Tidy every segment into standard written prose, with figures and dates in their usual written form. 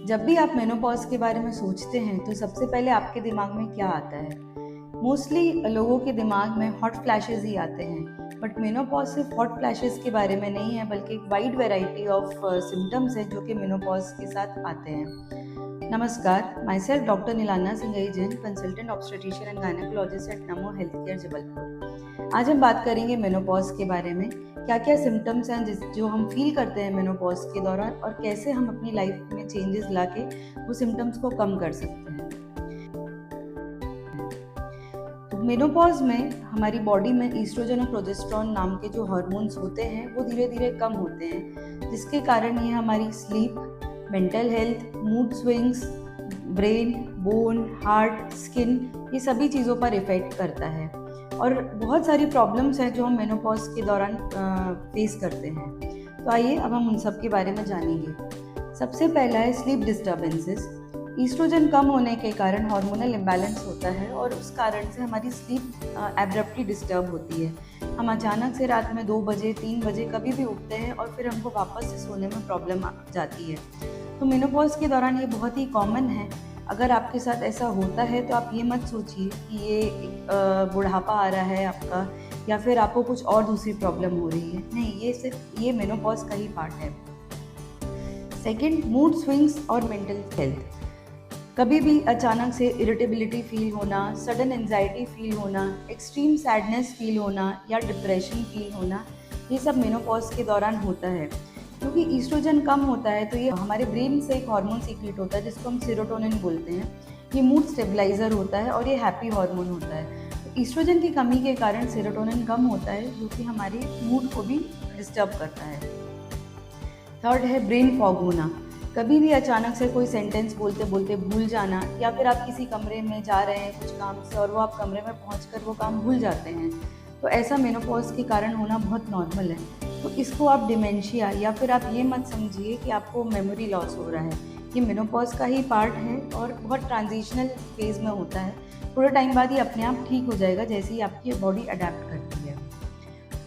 जब भी आप मेनोपॉज के बारे में सोचते हैं तो सबसे पहले आपके दिमाग में क्या आता है? मोस्टली लोगों के दिमाग में हॉट फ्लैशेस ही आते हैं, बट मेनोपॉज सिर्फ हॉट फ्लैशेस के बारे में नहीं है, बल्कि एक वाइड वैरायटी ऑफ सिम्टम्स हैं जो कि मेनोपॉज के साथ आते हैं। नमस्कार, myself doctor Neelana Singhai Jain, consultant obstetrician and gynaecologist at Namo health care Jabalpur. आज हम बात करेंगे मेनोपॉज के बारे में। क्या क्या सिम्टम्स हैं जो हम फील करते हैं मेनोपॉज के दौरान, और कैसे हम अपनी लाइफ में चेंजेस लाके वो सिम्टम्स को कम कर सकते हैं। तो मेनोपॉज में हमारी बॉडी में ईस्ट्रोजन और प्रोजेस्टेरॉन नाम के जो हार्मोन्स होते हैं वो धीरे धीरे कम होते हैं, जिसके कारण ये हमारी sleep, mental health, mood swings, brain, bone, heart, skin, ये सभी चीज़ों पर इफ़ेक्ट करता है। और बहुत सारी प्रॉब्लम्स हैं जो हम मेनोपॉज के दौरान फेस करते हैं। तो आइए अब हम उन सब के बारे में जानेंगे। सबसे पहला है स्लीप डिस्टर्बेंसेस। ईस्ट्रोजन कम होने के कारण हार्मोनल इम्बैलेंस होता है और उस कारण से हमारी स्लीप एब्रप्टली डिस्टर्ब होती है। हम अचानक से रात में 2 बजे 3 बजे कभी भी उठते हैं और फिर हमको वापस से सोने में प्रॉब्लम आ जाती है। तो मेनोपॉज के दौरान ये बहुत ही कॉमन है। अगर आपके साथ ऐसा होता है तो आप ये मत सोचिए कि ये बुढ़ापा आ रहा है आपका, या फिर आपको कुछ और दूसरी प्रॉब्लम हो रही है। नहीं, ये सिर्फ ये मेनोपॉज का ही पार्ट है। सेकंड, मूड स्विंग्स और मेंटल हेल्थ। कभी भी अचानक से इरिटेबिलिटी फील होना, सडन एंजाइटी फील होना, एक्सट्रीम सैडनेस फील होना या डिप्रेशन फील होना, ये सब मेनोपॉज के दौरान होता है। क्योंकि ईस्ट्रोजन कम होता है तो ये हमारे ब्रेन से एक हार्मोन सीक्रेट होता है जिसको हम सेरोटोनिन बोलते हैं। ये मूड स्टेबलाइजर होता है और ये हैप्पी हार्मोन होता है। तो ईस्ट्रोजन की कमी के कारण सेरोटोनिन कम होता है, जो कि हमारे मूड को भी डिस्टर्ब करता है। थर्ड है ब्रेन फॉग होना। कभी भी अचानक से कोई सेंटेंस बोलते बोलते भूल जाना, या फिर आप किसी कमरे में जा रहे हैं कुछ काम से और वो आप कमरे में पहुंचकर वो काम भूल जाते हैं, तो ऐसा मेनोपॉज के कारण होना बहुत नॉर्मल है। तो इसको आप डिमेंशिया, या फिर आप ये मत समझिए कि आपको मेमोरी लॉस हो रहा है। ये मेनोपॉज का ही पार्ट है और बहुत ट्रांजिशनल फेज में होता है। थोड़े टाइम बाद ये अपने आप ठीक हो जाएगा जैसे ही आपकी बॉडी अडेप्ट करती है।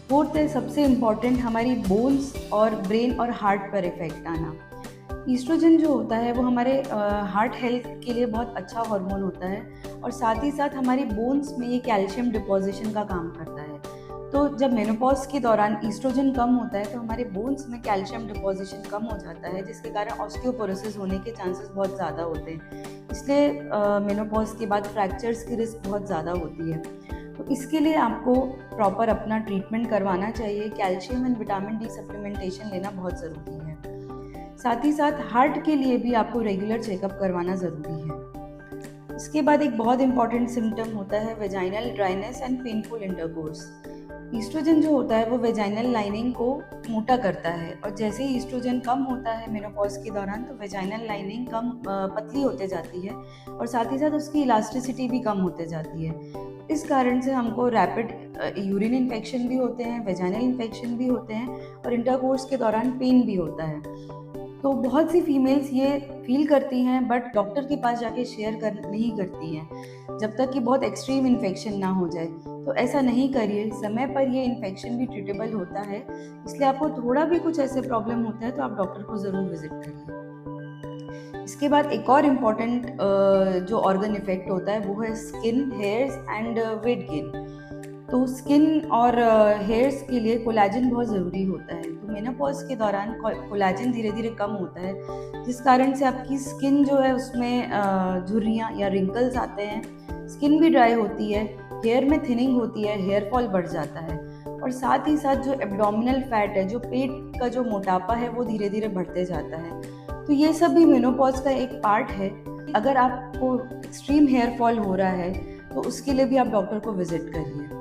फोर्थ है सबसे इम्पॉर्टेंट, हमारी बोन्स और ब्रेन और हार्ट पर इफेक्ट आना। ईस्ट्रोजन जो होता है वो हमारे हार्ट हेल्थ के लिए बहुत अच्छा हार्मोन होता है, और साथ ही साथ हमारी बोन्स में ये कैल्शियम डिपोजिशन का काम करता है। तो जब मेनोपॉज के दौरान ईस्ट्रोजन कम होता है तो हमारे बोन्स में कैल्शियम डिपोजिशन कम हो जाता है, जिसके कारण ऑस्टियोपोरोसिस होने के चांसेस बहुत ज़्यादा होते हैं। इसलिए मेनोपॉज के बाद फ्रैक्चर्स की रिस्क बहुत ज़्यादा होती है। तो इसके लिए आपको प्रॉपर अपना ट्रीटमेंट करवाना चाहिए। Calcium and vitamin D supplementation लेना बहुत ज़रूरी है। साथ ही साथ हार्ट के लिए भी आपको रेगुलर चेकअप करवाना ज़रूरी है। इसके बाद एक बहुत इंपॉर्टेंट सिम्टम होता है vaginal dryness and painful intercourse. Oestrogen जो होता है वो वेजाइनल लाइनिंग को मोटा करता है, और जैसे ही ईस्ट्रोजन कम होता है मेनोपॉज के दौरान तो वेजाइनल लाइनिंग पतली होते जाती है, और साथ ही साथ उसकी इलास्टिसिटी भी कम होते जाती है। इस कारण से हमको रैपिड यूरिन इन्फेक्शन भी होते हैं, वेजाइनल इन्फेक्शन भी होते हैं, और इंटरकोर्स के दौरान पेन भी होता है। तो बहुत सी फीमेल्स ये फील करती हैं बट डॉक्टर के पास जाके शेयर नहीं करती हैं जब तक कि बहुत एक्सट्रीम इन्फेक्शन ना हो जाए। तो ऐसा नहीं करिए, समय पर ये इन्फेक्शन भी ट्रीटेबल होता है। इसलिए आपको थोड़ा भी कुछ ऐसे प्रॉब्लम होता है तो आप डॉक्टर को ज़रूर विजिट करिए। इसके बाद एक और इम्पॉर्टेंट जो ऑर्गन इफेक्ट होता है वो है skin, hairs and weight gain. तो स्किन और हेयर्स के लिए कोलेजन बहुत ज़रूरी होता है। तो मेनोपॉज के दौरान कोलेजन धीरे धीरे कम होता है, जिस कारण से आपकी स्किन जो है उसमें झुर्रियाँ या रिंकल्स आते हैं, स्किन भी ड्राई होती है, हेयर में थिनिंग होती है, हेयर फॉल बढ़ जाता है, और साथ ही साथ जो एब्डोमिनल फैट है, जो पेट का जो मोटापा है वो धीरे धीरे बढ़ते जाता है। तो ये सब भी मेनोपॉज का एक पार्ट है। अगर आपको एक्सट्रीम हेयर फॉल हो रहा है तो उसके लिए भी आप डॉक्टर को विजिट करिए।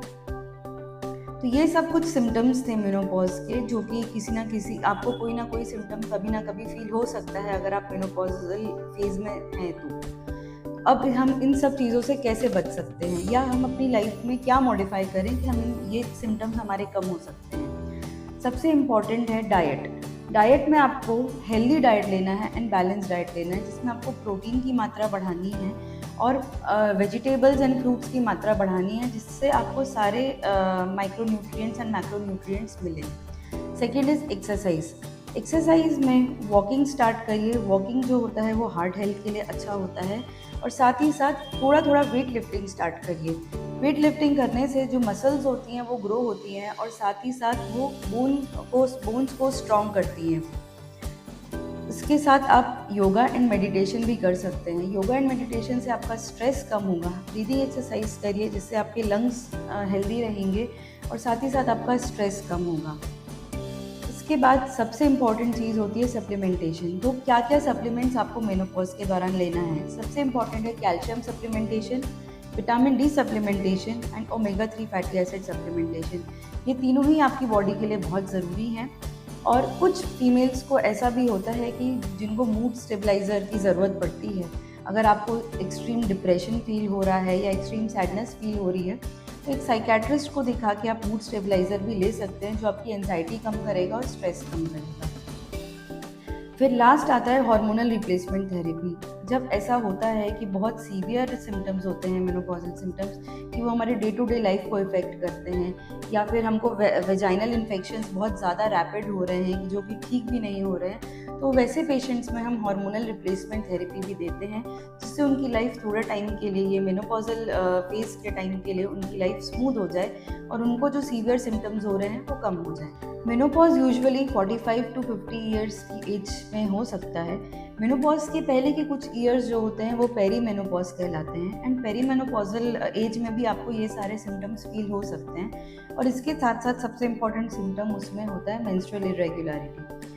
तो ये सब कुछ सिम्टम्स थे मेनोपॉज के, जो कि किसी ना किसी आपको कोई ना कोई सिम्टम कभी ना कभी फील हो सकता है अगर आप मेनोपॉजल फेज में हैं तो। अब हम इन सब चीज़ों से कैसे बच सकते हैं, या हम अपनी लाइफ में क्या मॉडिफाई करें कि हम ये सिम्टम्स हमारे कम हो सकते हैं। सबसे इम्पॉर्टेंट है डाइट। डाइट में आपको हेल्दी डाइट लेना है एंड बैलेंस डाइट लेना है, जिसमें आपको प्रोटीन की मात्रा बढ़ानी है और वेजिटेबल्स एंड फ्रूट्स की मात्रा बढ़ानी है, जिससे आपको सारे micro nutrients and macro nutrients मिलें। Second is exercise. एक्सरसाइज में वॉकिंग स्टार्ट करिए। वॉकिंग जो होता है वो हार्ट हेल्थ के लिए अच्छा होता है। और साथ ही साथ थोड़ा थोड़ा वेट लिफ्टिंग स्टार्ट करिए। वेट लिफ्टिंग करने से जो मसल्स होती हैं वो ग्रो होती हैं और साथ ही साथ वो बोन्स को स्ट्रॉन्ग करती हैं। इसके साथ आप योगा एंड मेडिटेशन भी कर सकते हैं। योगा एंड मेडिटेशन से आपका स्ट्रेस कम होगा। ब्रीदिंग एक्सरसाइज करिए जिससे आपके लंग्स हेल्दी रहेंगे और साथ ही साथ आपका स्ट्रेस कम होगा। इसके बाद सबसे इम्पॉर्टेंट चीज़ होती है सप्लीमेंटेशन। तो क्या क्या सप्लीमेंट्स आपको मेनोपॉज के दौरान लेना है? सबसे इम्पॉर्टेंट है calcium supplementation, vitamin D supplementation and omega 3 fatty acid supplementation. ये तीनों ही आपकी बॉडी के लिए बहुत ज़रूरी हैं। और कुछ फीमेल्स को ऐसा भी होता है कि जिनको मूड स्टेबलाइज़र की ज़रूरत पड़ती है। अगर आपको एक्सट्रीम डिप्रेशन फील हो रहा है या एक्सट्रीम सैडनेस फील हो रही है तो एक साइकेट्रिस्ट को दिखा के आप मूड स्टेबलाइज़र भी ले सकते हैं, जो आपकी एंजाइटी कम करेगा और स्ट्रेस कम करेगा। फिर लास्ट आता है हार्मोनल रिप्लेसमेंट थेरेपी। जब ऐसा होता है कि बहुत सीवियर सिम्टम्स होते हैं मेनोपॉजल सिम्टम्स, कि वो हमारे डे टू डे लाइफ को इफ़ेक्ट करते हैं, या फिर हमको वेजाइनल इन्फेक्शंस बहुत ज़्यादा रैपिड हो रहे हैं जो कि ठीक भी नहीं हो रहे हैं, तो वैसे पेशेंट्स में हम हार्मोनल रिप्लेसमेंट थेरेपी भी देते हैं, जिससे उनकी लाइफ थोड़े टाइम के लिए, ये मेनोपॉजल फेज़ के टाइम के लिए उनकी लाइफ स्मूथ हो जाए और उनको जो सीवियर सिम्टम्स हो रहे हैं वो कम हो जाए। मेनोपॉज यूजुअली 45 टू 50 ईयर्स की एज में हो सकता है। मेनोपॉज के पहले के कुछ ईयर्स जो होते हैं वो पेरी मेनोपॉज कहलाते हैं। एंड पेरी मेनोपॉजल एज में भी आपको ये सारे सिम्टम्स फील हो सकते हैं। और इसके साथ साथ सबसे इम्पॉर्टेंट सिम्टम उसमें होता है मेंस्ट्रुअल इरेगुलरिटी।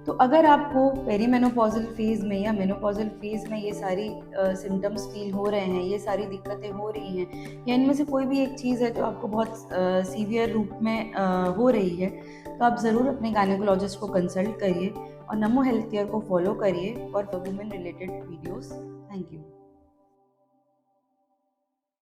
तो अगर आपको पेरी मेनोपॉजल फेज़ में या मेनोपॉजल फेज़ में ये सारी सिम्टम्स फील हो रहे हैं, ये सारी दिक्कतें हो रही हैं, या इनमें से कोई भी एक चीज़ है जो आपको बहुत सीवियर रूप में हो रही है, तो आप ज़रूर अपने गायनेकोलॉजिस्ट को कंसल्ट करिए और नमो हेल्थ केयर को फॉलो करिए for women related videos. Thank you.